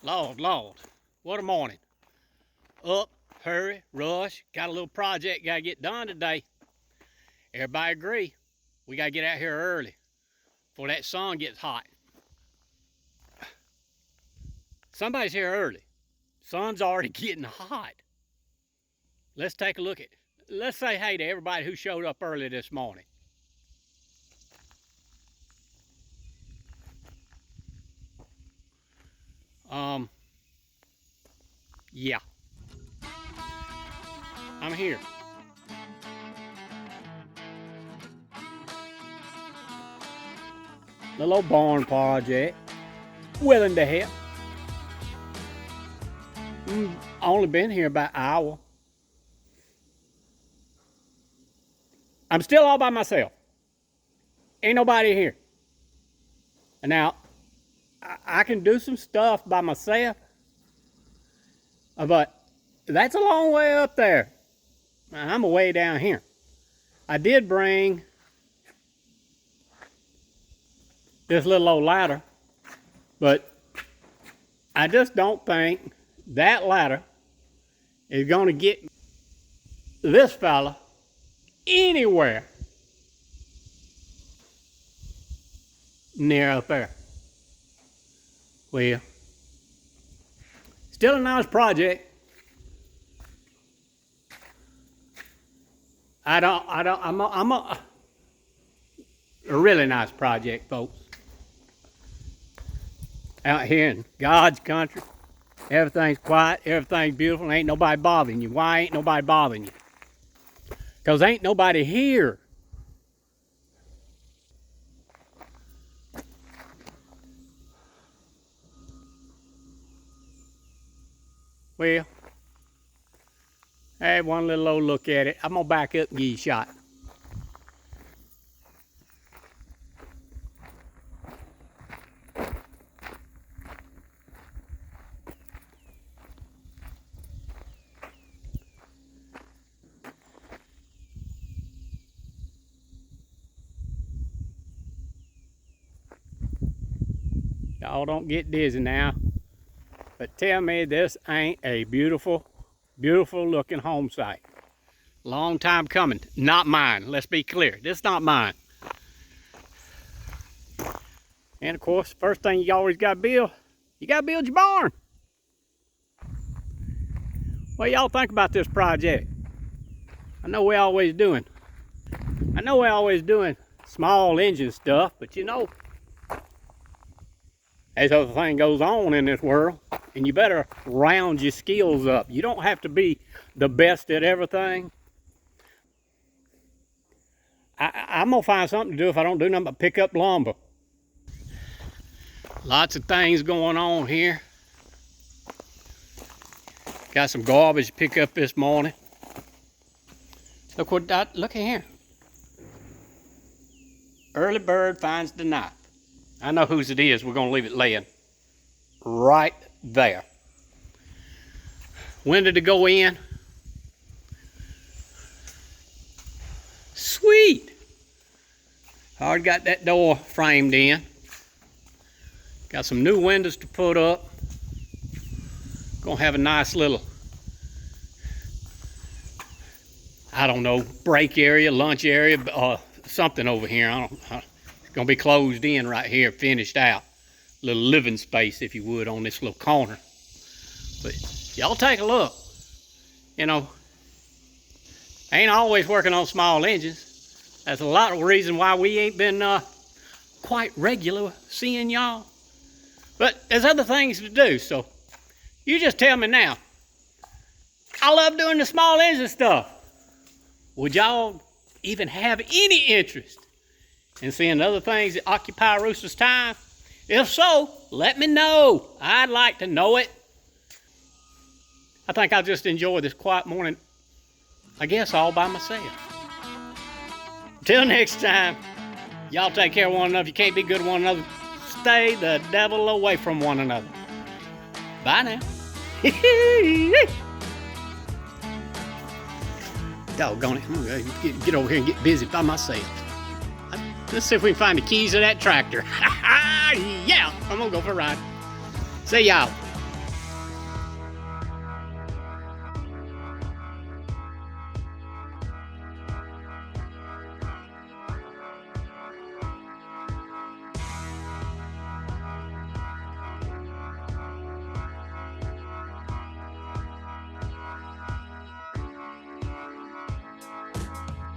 Lord, Lord, what a morning. Up, hurry, rush, got a little project got to get done today. Everybody agree, we got to get out here early before that sun gets hot. Somebody's here early. Sun's already getting hot. Let's take a look at, let's say hey to everybody who showed up early this morning. Yeah. I'm here. Little old barn project. Willing to help. I only been here about an hour. I'm still all by myself. Ain't nobody here. And now, I can do some stuff by myself, but that's a long way up there. I'm way down here. I did bring this little old ladder, but I just don't think that ladder is going to get this fella anywhere near up there. Well, still a nice project. I'm a really nice project, folks. Out here in God's country, everything's quiet, everything's beautiful, ain't nobody bothering you. Why ain't nobody bothering you? Because ain't nobody here. Well, I had one little old look at it. I'm going to back up and give you a shot. Y'all don't get dizzy now. But tell me this ain't a beautiful, beautiful looking home site. Long time coming. Not mine. Let's be clear. This is not mine. And of course, first thing you always got to build, you got to build your barn. What y'all think about this project? I know we're always doing small engine stuff, but you know, as other thing goes on in this world, and you better round your skills up. You don't have to be the best at everything. I'm gonna find something to do if I don't do nothing but pick up lumber. Lots of things going on here. Got some garbage to pick up this morning. Look at here. Early bird finds the knife. I know whose it is. We're gonna leave it laying right there. When did it go in? Sweet. I already got that door framed in. Got some new windows to put up. Gonna have a nice little, I don't know, break area, lunch area, something over here. It's gonna be closed in right here, finished out. Little living space, if you would, on this little corner. But y'all take a look. You know, ain't always working on small engines. That's a lot of reason why we ain't been quite regular seeing y'all. But there's other things to do, so you just tell me now. I love doing the small engine stuff. Would y'all even have any interest in seeing other things that occupy Rooster's time? If so, let me know. I'd like to know it. I think I'll just enjoy this quiet morning, I guess, all by myself. Till next time, y'all take care of one another. If you can't be good to one another, stay the devil away from one another. Bye now. Doggone it. I'm going to get over here and get busy by myself. Let's see if we can find the keys of that tractor. Yeah, I'm going to go for a ride. See y'all.